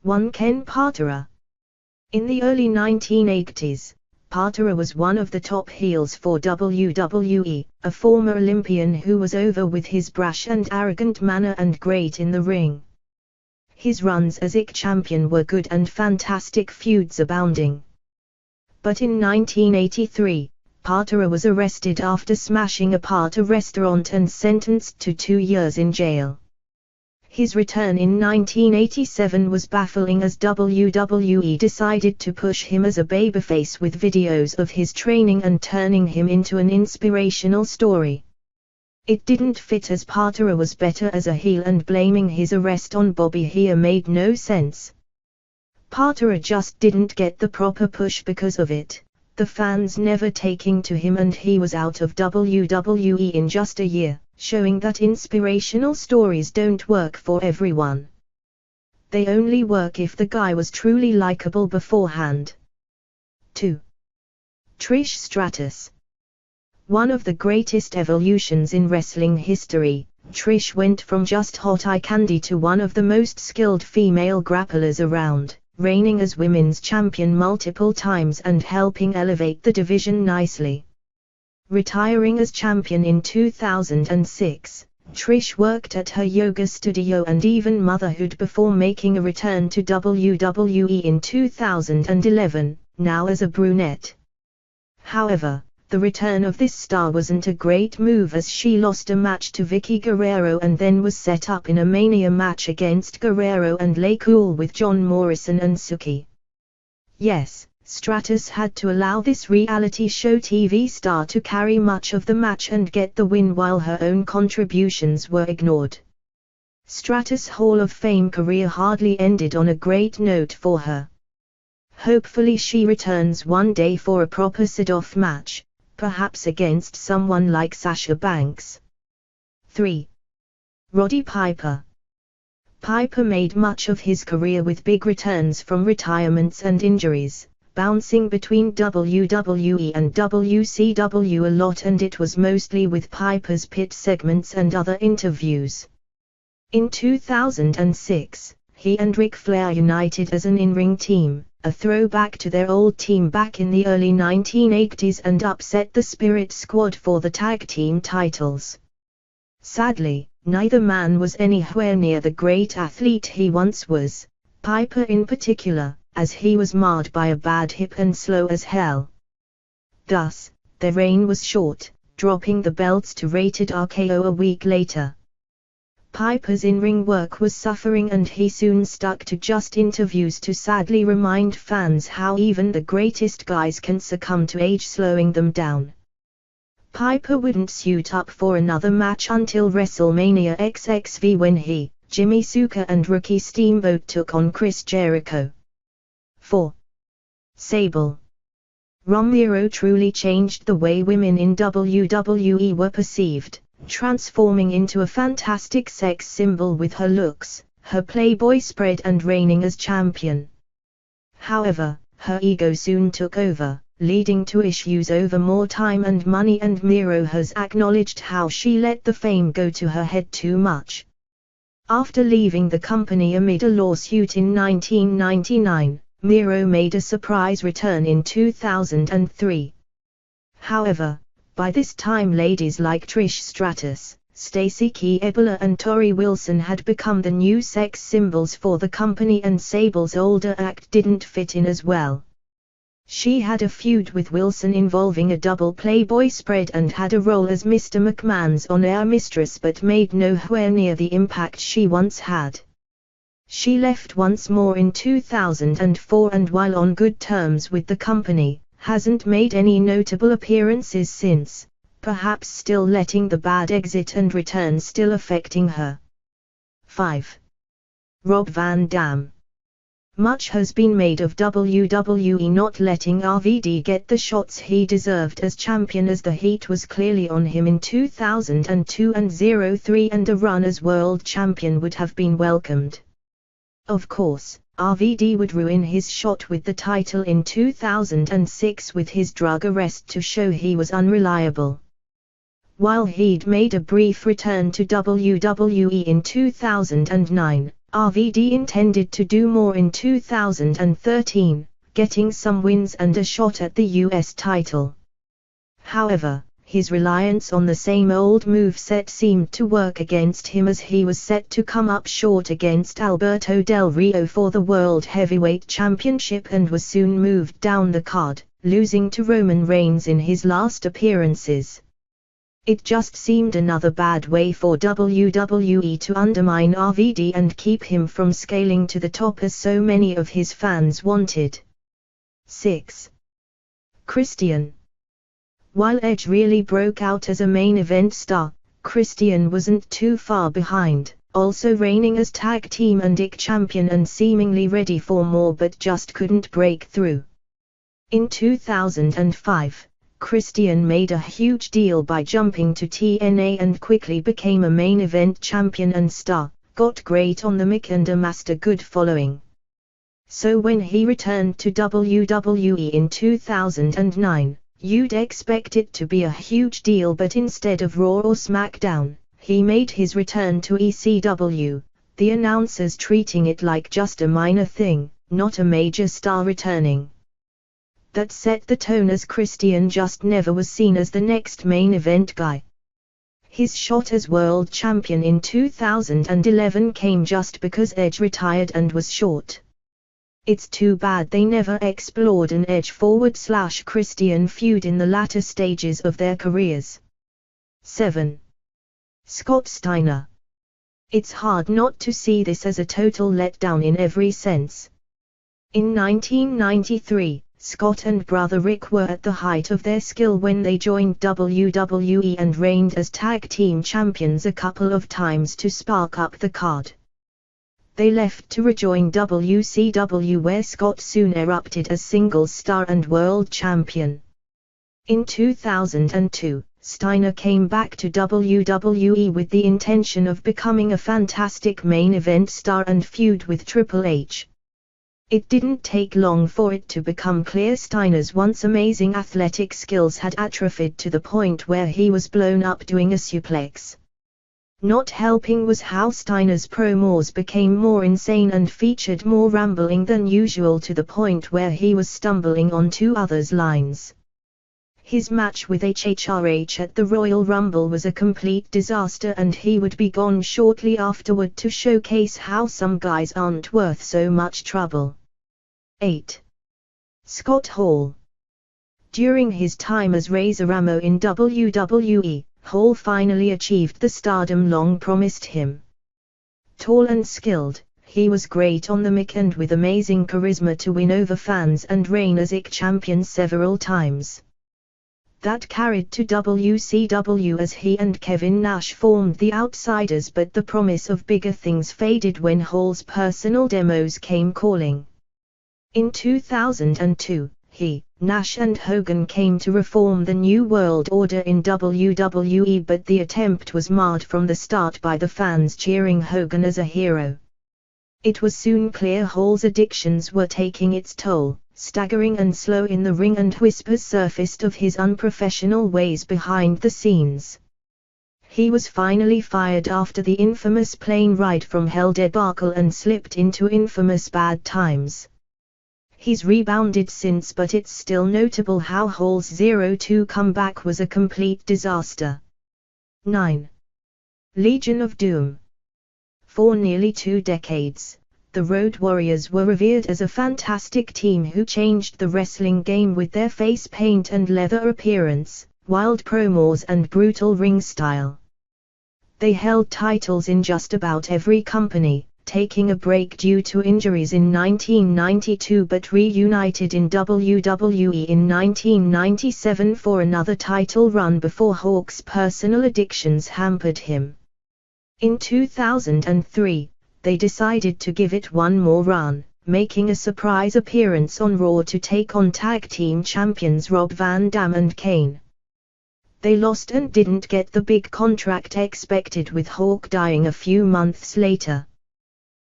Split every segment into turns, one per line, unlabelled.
1. Ken Patera. In the early 1980s, Patera was one of the top heels for WWE, a former Olympian who was over with his brash and arrogant manner and great in the ring. His runs as IC champion were good and fantastic feuds abounding. But in 1983, Patera was arrested after smashing apart a restaurant and sentenced to 2 years in jail. His return in 1987 was baffling as WWE decided to push him as a babyface with videos of his training and turning him into an inspirational story. It didn't fit as Patera was better as a heel, and blaming his arrest on Bobby Heenan made no sense. Patera just didn't get the proper push because of it, the fans never taking to him, and he was out of WWE in just a year, showing that inspirational stories don't work for everyone. They only work if the guy was truly likable beforehand. 2. Trish Stratus. One of the greatest evolutions in wrestling history, Trish went from just hot eye candy to one of the most skilled female grapplers around, reigning as women's champion multiple times and helping elevate the division nicely. Retiring as champion in 2006, Trish worked at her yoga studio and even motherhood before making a return to WWE in 2011, now as a brunette. However, the return of this star wasn't a great move, as she lost a match to Vicky Guerrero and then was set up in a Mania match against Guerrero and lay cool with John Morrison and Suki. Yes, Stratus had to allow this reality show TV star to carry much of the match and get the win while her own contributions were ignored. Stratus' Hall of Fame career hardly ended on a great note for her. Hopefully she returns one day for a proper sit-off match, perhaps against someone like Sasha Banks. 3. Roddy Piper. Piper made much of his career with big returns from retirements and injuries, bouncing between WWE and WCW a lot, and it was mostly with Piper's pit segments and other interviews. In 2006, he and Ric Flair united as an in-ring team, a throwback to their old team back in the early 1980s, and upset the Spirit Squad for the tag team titles. Sadly, neither man was anywhere near the great athlete he once was, Piper in particular, as he was marred by a bad hip and slow as hell. Thus, their reign was short, dropping the belts to Rated RKO a week later. Piper's in-ring work was suffering, and he soon stuck to just interviews to sadly remind fans how even the greatest guys can succumb to age slowing them down. Piper wouldn't suit up for another match until WrestleMania XXV, when he, Jimmy Snuka and Ricky Steamboat took on Chris Jericho. 4. Sable. Romero truly changed the way women in WWE were perceived, transforming into a fantastic sex symbol with her looks, her Playboy spread, and reigning as champion. However, her ego soon took over, leading to issues over more time and money, and Miro has acknowledged how she let the fame go to her head too much. After leaving the company amid a lawsuit in 1999, Miro made a surprise return in 2003. However, by this time ladies like Trish Stratus, Stacey Keibler and Tori Wilson had become the new sex symbols for the company, and Sable's older act didn't fit in as well. She had a feud with Wilson involving a double Playboy spread and had a role as Mr. McMahon's on-air mistress, but made nowhere near the impact she once had. She left once more in 2004, and while on good terms with the company, hasn't made any notable appearances since, perhaps still letting the bad exit and return still affecting her. 5. Rob Van Dam. Much has been made of WWE not letting RVD get the shots he deserved as champion, as the heat was clearly on him in 2002 and 03, and a run as world champion would have been welcomed. Of course, RVD would ruin his shot with the title in 2006 with his drug arrest to show he was unreliable. While he'd made a brief return to WWE in 2009, RVD intended to do more in 2013, getting some wins and a shot at the US title. However, his reliance on the same old moveset seemed to work against him, as he was set to come up short against Alberto Del Rio for the World Heavyweight Championship and was soon moved down the card, losing to Roman Reigns in his last appearances. It just seemed another bad way for WWE to undermine RVD and keep him from scaling to the top as so many of his fans wanted. 6. Christian. While Edge really broke out as a main event star, Christian wasn't too far behind, also reigning as tag team and IC champion and seemingly ready for more but just couldn't break through. In 2005, Christian made a huge deal by jumping to TNA and quickly became a main event champion and star, got great on the mic and amassed a good following. So when he returned to WWE in 2009, you'd expect it to be a huge deal, but instead of Raw or SmackDown, he made his return to ECW, the announcers treating it like just a minor thing, not a major star returning. That set the tone, as Christian just never was seen as the next main event guy. His shot as world champion in 2011 came just because Edge retired and was short. It's too bad they never explored an Edge/Christian feud in the latter stages of their careers. 7. Scott Steiner. It's hard not to see this as a total letdown in every sense. In 1993, Scott and brother Rick were at the height of their skill when they joined WWE and reigned as tag team champions a couple of times to spark up the card. They left to rejoin WCW, where Scott soon erupted as singles star and world champion. In 2002, Steiner came back to WWE with the intention of becoming a fantastic main event star and feud with Triple H. It didn't take long for it to become clear Steiner's once amazing athletic skills had atrophied to the point where he was blown up doing a suplex. Not helping was how Steiner's promos became more insane and featured more rambling than usual, to the point where he was stumbling on two others' lines. His match with HHRH at the Royal Rumble was a complete disaster, and he would be gone shortly afterward to showcase how some guys aren't worth so much trouble. 8. Scott Hall. During his time as Razor Ramon in WWE, Hall finally achieved the stardom long promised him. Tall and skilled, he was great on the mic and with amazing charisma to win over fans and reign as IC champion several times. That carried to WCW as he and Kevin Nash formed the Outsiders, but the promise of bigger things faded when Hall's personal demos came calling. In 2002, he, Nash and Hogan came to reform the New World Order in WWE, but the attempt was marred from the start by the fans cheering Hogan as a hero. It was soon clear Hall's addictions were taking its toll, staggering and slow in the ring, and whispers surfaced of his unprofessional ways behind the scenes. He was finally fired after the infamous plane ride from Hell debacle and slipped into infamous bad times. He's rebounded since, but it's still notable how Hall's 0-2 comeback was a complete disaster. 9. Legion of Doom. For nearly 2 decades, the Road Warriors were revered as a fantastic team who changed the wrestling game with their face paint and leather appearance, wild promos and brutal ring style. They held titles in just about every company, taking a break due to injuries in 1992 but reunited in WWE in 1997 for another title run before Hawk's personal addictions hampered him. In 2003, they decided to give it one more run, making a surprise appearance on Raw to take on tag team champions Rob Van Dam and Kane. They lost and didn't get the big contract expected, with Hawk dying a few months later.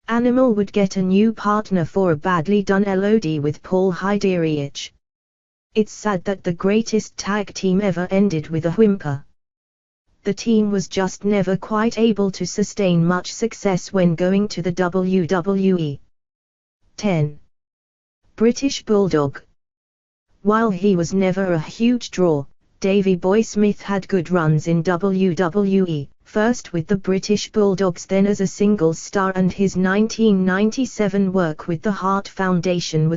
Animal would get a new partner for a badly done LOD with Paul Heyderich. It's sad that the greatest tag team ever ended with a whimper. the team was just never quite able to sustain much success when going to the WWE. 10. British Bulldog. While he was never a huge draw, Davey Boy Smith had good runs in WWE, first with the British Bulldogs, then as a singles star, and his 1997 work with the Heart Foundation was